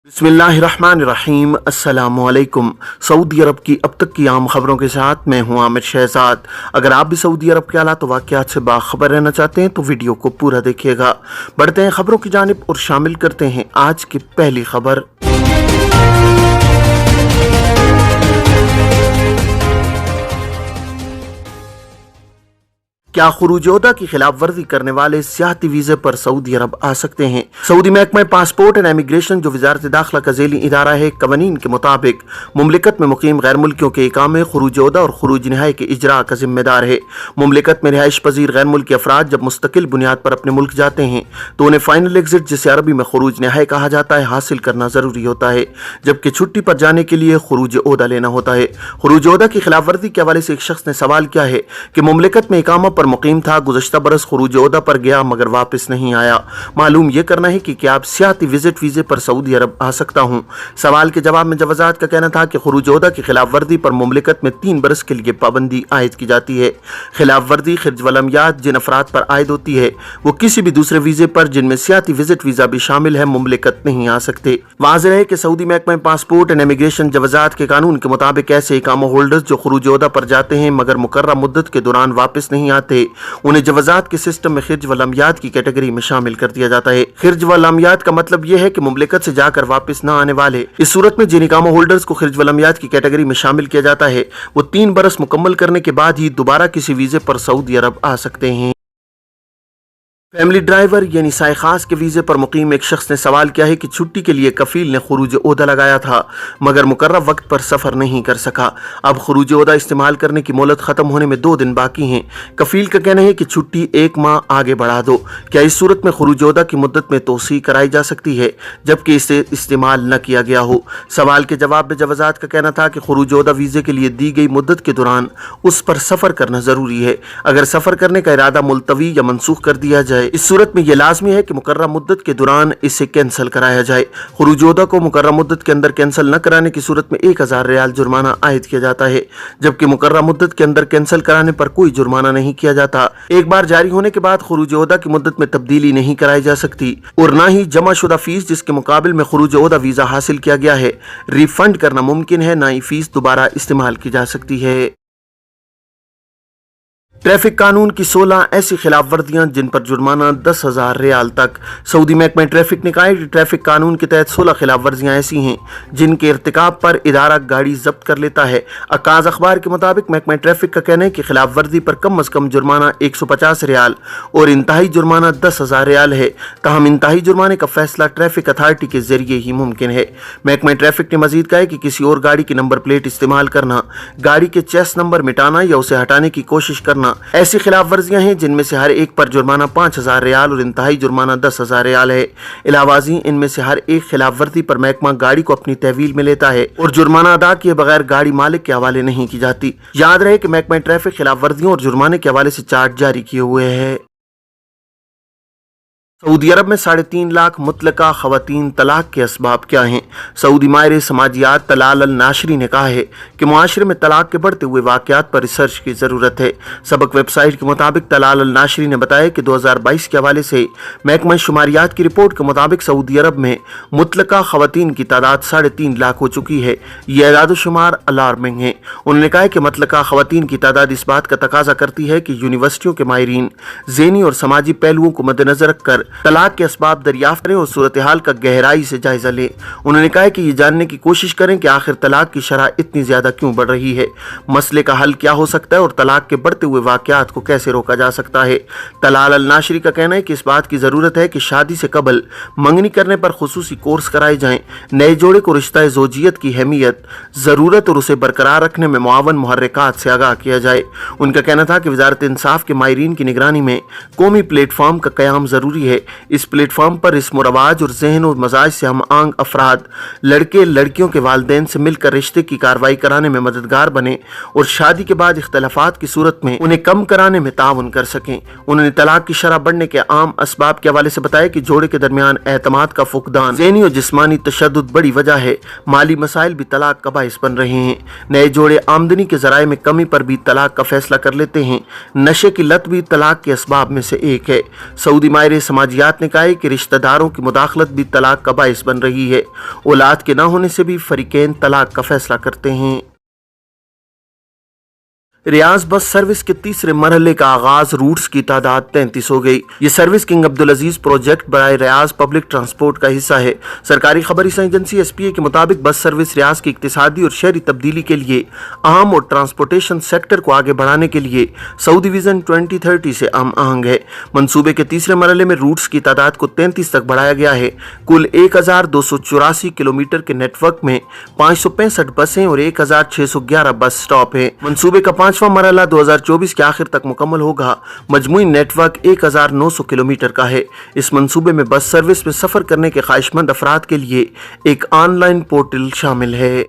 बिस्मिल्लाहिर्रहमानिर्रहीम। अस्सलामुअलैकुम। सऊदी अरब की अब तक की आम खबरों के साथ मैं हूं आमिर शहजाद। अगर आप भी सऊदी अरब के हालात वाक़यात से बाखबर रहना चाहते हैं तो वीडियो को पूरा देखिएगा। बढ़ते हैं खबरों की जानिब और शामिल करते हैं आज की पहली खबर। क्या खुरूज-ए-ओहदा की खिलाफ वर्जी करने वाले सियाहती वीज़े पर सऊदी अरब आ सकते हैं? सऊदी महकमा पासपोर्ट एंड इमिग्रेशन जो वजारत दाखिला का ज़ेली इदारा है, कवानीन के मुताबिक मुमलिकत में मुकीम गैर मुल्कियों के इकामे, खुरूज-ए-ओहदा और खुरूज नहाई के इजरा का जिम्मेदार है। मुमलिकत में रिहाइश पजीर गैर मुल्की अफराद जब मुस्तकिल बुनियाद पर अपने मुल्क जाते हैं तो उन्हें फाइनल एग्जिट, जिसे अरबी में खुरूज नहाई कहा जाता है, हासिल करना ज़रूरी होता है, जबकि छुट्टी पर जाने के लिए खुरूज-ए-ओहदा लेना होता है। खुरूज-ए-ओहदा की खिलाफ वर्जी के हवाले से एक शख्स ने सवाल किया है कि मुमलिकत में इकामा पर मुकीम था, गुज़श्ता बरस खुरूज-ए-ओहदा पर गया मगर वापस नहीं आया। मालूम यह करना है कि क्या आप सियाहती विजिट वीज़े पर सऊदी अरब आ सकता हूँ। सवाल के जवाब में जवाजात का कहना था कि खुरूज-ए-ओहदा की खिलाफ वर्जी पर मुमलिकत में 3 बरस के लिए पाबंदी आयद की जाती है। खिलाफ वर्जी खिर्ज वलमियात जिन अफराद पर आयद होती है वो किसी भी दूसरे वीज़े पर, जिनमें सियाहती विजिट वीज़ा भी शामिल है, मुमलिकत नहीं आ सकते। वाज़ेह है कि सऊदी महकमा पासपोर्ट एंड इमिग्रेशन जवाजात के कानून के मुताबिक ऐसे इकामा होल्डर्स जो खुरूज-ए-ओहदा पर जाते हैं मगर मुकर्रर मुद्दत के दौरान वापस नहीं आते, उन्हें जवाजात के सिस्टम में खिर्ज व लमियात की कैटेगरी में शामिल कर दिया जाता है। खिर्ज व लमियात का मतलब यह है कि मुमलिकत से जाकर वापस न आने वाले। इस सूरत में जिन इकामा होल्डर्स को खिर्ज व लमियात की कैटेगरी में शामिल किया जाता है वो 3 बरस मुकम्मल करने के बाद ही दोबारा किसी वीजे पर सऊदी अरब आ सकते हैं। फैमिली ड्राइवर यानी साए खास के वीज़े पर मुकीम एक शख्स ने सवाल किया है कि छुट्टी के लिए कफील ने खुरूज-ए-ओहदा लगाया था मगर मुकर्रर वक्त पर सफ़र नहीं कर सका। अब खुरूज-ए-ओहदा इस्तेमाल करने की मोहलत ख़त्म होने में 2 दिन बाकी हैं। कफील का कहना है कि छुट्टी 1 माह आगे बढ़ा दो। क्या इस सूरत में खुरूज-ए-ओहदा की मुद्दत में तोसी कराई जा सकती है जबकि इसे इस्तेमाल न किया गया हो? सवाल के जवाब में जवाजात का कहना था कि खुरूज-ए-ओहदा वीज़े के लिए दी गई मुद्दत के दौरान उस पर सफ़र करना ज़रूरी है। अगर सफ़र करने का इरादा मुलतवी या मनसूख कर दिया जाए, इस सूरत में यह लाजमी है कि मुकर्रर मुद्दत के दौरान इसे कैंसिल कराया जाए। खुरूज-ए-ओहदा को मुकर्रर मुद्दत के अंदर कैंसिल न कराने की सूरत में 1000 रियाल जुर्माना आयद किया जाता है, जबकि मुकर्रर मुद्दत के अंदर कैंसिल कराने पर कोई जुर्माना नहीं किया जाता। एक बार जारी होने के बाद खुरूज-ए-ओहदा की मुद्दत में तब्दीली नहीं कराई जा सकती और न ही जमा शुदा फीस जिसके मुकाबिल में खुरूज-ए-ओहदा वीज़ा हासिल किया गया है रिफंड करना मुमकिन है, न ही फीस दोबारा इस्तेमाल की जा सकती है। ट्रैफिक कानून की 16 ऐसी खिलाफ वर्जियाँ जिन पर जुर्माना 10,000 रियाल तक। सऊदी महकमा ट्रैफिक ने कहा है कि ट्रैफिक कानून के तहत 16 खिलाफ वर्जियाँ ऐसी हैं जिनके इर्तिकाब पर इदारा गाड़ी जब्त कर लेता है। अक्काज़ अखबार के मुताबिक महकमा ट्रैफिक का कहना है कि खिलाफ वर्जी पर कम अज़ कम जुर्माना 150 रियाल और इंतहाई जुर्माना 10,000 रियाल है। तहम इंतहाई जुर्माने का फैसला ट्रैफिक अथॉरिटी के जरिए ही मुमकिन है। महकमा ट्रैफिक ने मजीद कहा है कि किसी और गाड़ी की नंबर प्लेट इस्तेमाल करना, गाड़ी के चेस नंबर मिटाना या उसे हटाने की कोशिश करना ऐसी खिलाफ वर्जियां हैं जिनमें से हर एक पर जुर्माना 5,000 रियाल और इंतहाई जुर्माना 10,000 रियाल है। इलावाजी इनमें से हर एक खिलाफ वर्जी पर महकमा गाड़ी को अपनी तहवील में लेता है और जुर्माना अदा किए बगैर गाड़ी मालिक के हवाले नहीं की जाती। याद रहे कि महकमा ट्रैफिक खिलाफ वर्जियों और जुर्माने के हवाले से चार्ट जारी किए हुए है। सऊदी अरब में 3.5 लाख मुतलका ख़वातीन तलाक के असबाब क्या हैं? सऊदी माहिर समाजियात तलाल अल नाशरी ने कहा है कि मुआशरे में तलाक के बढ़ते हुए वाक़यात पर रिसर्च की ज़रूरत है। सबक वेबसाइट के मुताबिक तलाल अल नाशरी ने बताया कि 2022 के हवाले से महकमा शुमारियात की रिपोर्ट के मुताबिक सऊदी अरब में मुतलका ख़वातीन की तादाद 3.5 लाख हो चुकी है। यह एदाद शुमार अलार्मिंग है। उन्होंने कहा कि मुतलका ख़वातीन की तादाद इस बात का तकाजा करती है कि यूनिवर्सिटियों के माहिरीन ज़हनी और समाजी पहलुओं को मद्देनजर रखकर तलाक के असबाब दरियाफ्त करें और सूरत हाल का गहराई से जायजा लें। उन्होंने कहा कि ये जानने की कोशिश करें कि आखिर तलाक की शरह इतनी ज्यादा क्यों बढ़ रही है, मसले का हल क्या हो सकता है और तलाक के बढ़ते हुए वाकयात को कैसे रोका जा सकता है। तलाल अल नाशरी का कहना है कि इस बात की जरूरत है कि शादी से कबल मंगनी करने पर खुसूसी कोर्स कराए जाएं, नए जोड़े को रिश्ता जोजियत की अहमियत, जरूरत और उसे बरकरार रखने में मुआवन मुहर्रिकात से आगाह किया जाए। उनका कहना था कि वजारत इंसाफ के माहिरीन की निगरानी में कौमी प्लेटफॉर्म का क़याम जरूरी है। इस प्लेटफॉर्म पर रस्म रवाज और जहन और मजाज से हम आंग अफराद लड़के लड़कियों के वालिदैन से मिलकर रिश्ते की कार्रवाई कराने में मददगार बने और शादी के बाद इख्तलाफात की सूरत में उन्हें कम कराने में ताउन कर सकें। उन्होंने तलाक की शरह बढ़ने के आम असबाब के हवाले से बताया कि जोड़े के दरमियान एतमाद का फुकदान, ज़हनी और जिस्मानी तशद्दुद बड़ी वजह है। माली मसाइल भी तलाक का बाइस बन रहे हैं। नए जोड़े आमदनी के जराए में कमी पर भी तलाक का फैसला कर लेते हैं। नशे की लत भी तलाक के असबाब में से एक है। सऊदी माहिर समाज खराजियात ने कहा है कि रिश्तेदारों की मुदाखलत भी तलाक का बाइस बन रही है। औलाद के ना होने से भी फरीकैन तलाक का फैसला करते हैं। रियाज बस सर्विस के तीसरे मरहले का आगाज, रूट्स की तादाद 33 हो गई। ये सर्विस किंग अब्दुल अजीज प्रोजेक्ट बराए रियाज पब्लिक ट्रांसपोर्ट का हिस्सा है। सरकारी खबरी एजेंसी एसपीए के मुताबिक बस सर्विस रियाज की इक्तिसादी और शहरी तब्दीली के लिए अहम और ट्रांसपोर्टेशन सेक्टर को आगे बढ़ाने के लिए सऊदी विजन 2030 से अहम आहंग है। मनसूबे के तीसरे मरहले में रूट्स की तादाद को 33 तक बढ़ाया गया है। कुल 1284 किलोमीटर के नेटवर्क में 565 बसें और 1611 बस स्टॉप है। मनसूबे का पांचवा मरहला 2024 के आखिर तक मुकम्मल होगा। मजमूई नेटवर्क 1900 किलोमीटर का है। इस मंसूबे में बस सर्विस में सफर करने के ख्वाहिशमंद अफराद के लिए एक ऑनलाइन पोर्टल शामिल है।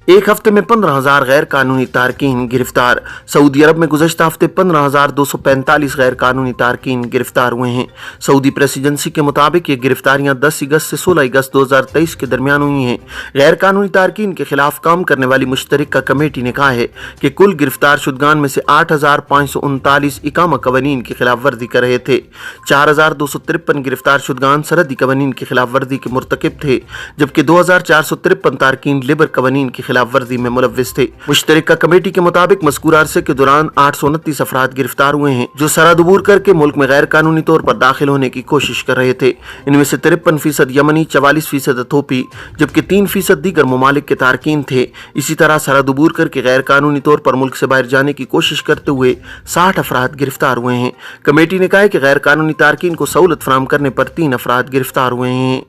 एक हफ्ते में 15,000 गैर कानूनी तारकीन गिरफ्तार। सऊदी अरब में गुज़श्ता हफ्ते 15,245 गैर कानूनी तारकीन गिरफ्तार हुए हैं। सऊदी प्रेस एजेंसी के मुताबिक ये गिरफ्तारियां 10 अगस्त से 16 अगस्त 2023 के दरमियान हुई हैं। गैर कानूनी तारकीन के खिलाफ काम करने वाली मुश्तरका कमेटी ने कहा है कि कुल गिरफ्तार शुदगान में से 8,539 इकामा कवानीन की खिलाफ वर्जी कर रहे थे। 4,253 गिरफ्तार शुदगान सरहदी कवानीन की खिलाफ वर्जी के मुर्तकिब थे, जबकि 2,453 तारकीन लिबर कवानीन की खिलाफ वर्जी में मुलव्विस थे। मुश्तरका कमेटी के मुताबिक मज़कूरा अरसे के दौरान 829 अफराद गिरफ्तार हुए हैं जो सरहद अबूर करके मुल्क में गैर कानूनी तौर पर दाखिल होने की कोशिश कर रहे थे। इनमें से 53% यमनी, 44% इथोपी, जबकि 3% दीगर ममालिक के तारकीन थे। इसी तरह सरहद अबूर करके गैर कानूनी तौर पर मुल्क से बाहर जाने की कोशिश करते हुए 60 अफराद गिरफ्तार हुए हैं। कमेटी ने कहा है कि गैर कानूनी तारकीन को सहूलत फराहम करने पर 3 अफराद गिरफ्तार हुए हैं।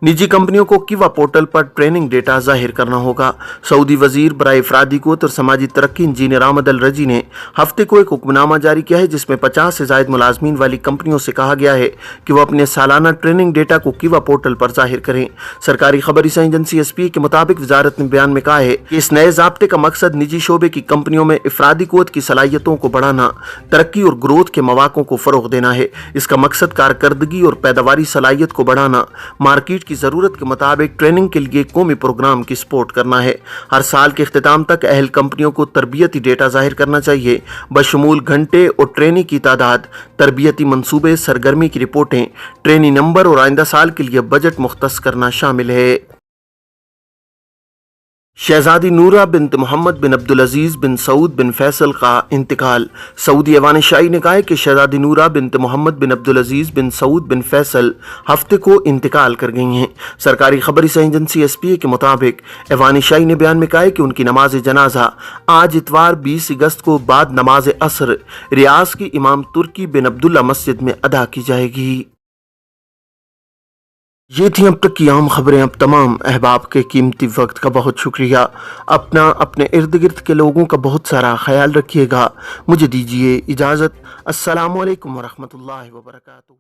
निजी कंपनियों को किवा पोर्टल पर ट्रेनिंग डेटा जाहिर करना होगा। सऊदी वजीर बराए अफरादी क़ुव्वत और समाजी तरक्की इंजीनियर अहमद अल रजी ने हफ्ते को एक हुक्मनामा जारी किया है, जिसमें 50 से ज़ायद मुलाजमीन वाली कंपनियों से कहा गया है कि वह अपने सालाना ट्रेनिंग डेटा को किवा पोर्टल पर जाहिर करें। सरकारी खबरी एजेंसी एसपी के मुताबिक वजारत ने बयान में कहा है कि इस नए ज़ाब्ते का मकसद निजी शोबे की कंपनियों में अफरादी क़ुव्वत की सलाहियतों को बढ़ाना, तरक्की और ग्रोथ के मौक़ों को फ़रोग़ देना है। इसका मकसद कारकर्दगी और पैदावारी सलाहियत को बढ़ाना, मार्केट की ज़रूरत के मुताबिक ट्रेनिंग के लिए कौमी प्रोग्राम की सपोर्ट करना है। हर साल के इख्तिताम तक अहल कंपनियों को तरबियती डेटा जाहिर करना चाहिए, बशमूल घंटे और ट्रेनी की तादाद, तरबियती मंसूबे, सरगर्मी की रिपोर्टें, ट्रेनी नंबर और आइंदा साल के लिए बजट मुख्तस करना शामिल है। शहजादी नूरा बिनत मोहम्मद बिन अब्दुल अजीज बिन सऊद बिन फैसल का इंतकाल। सऊदी ऐवान शाही ने कहा है कि शहजादी नूरा बिनत मोहम्मद बिन अब्दुल अजीज बिन सऊद बिन फैसल हफ्ते को इंतकाल कर गई हैं। सरकारी खबरी एजेंसी एसपीए के मुताबिक ऐवान शाही ने बयान में कहा है कि उनकी नमाज जनाजा आज इतवार 20 अगस्त को बाद नमाज असर रियाज की इमाम तुर्की बिन अब्दुल्ला मस्जिद में अदा की जाएगी। ये थी अब तक की आम खबरें। अब तमाम अहबाब के कीमती वक्त का बहुत शुक्रिया। अपना, अपने इर्द गिर्द के लोगों का बहुत सारा ख्याल रखिएगा। मुझे दीजिए इजाज़त। अस्सलामु अलैकुम वरहमतुल्लाहि वबरकातुहू।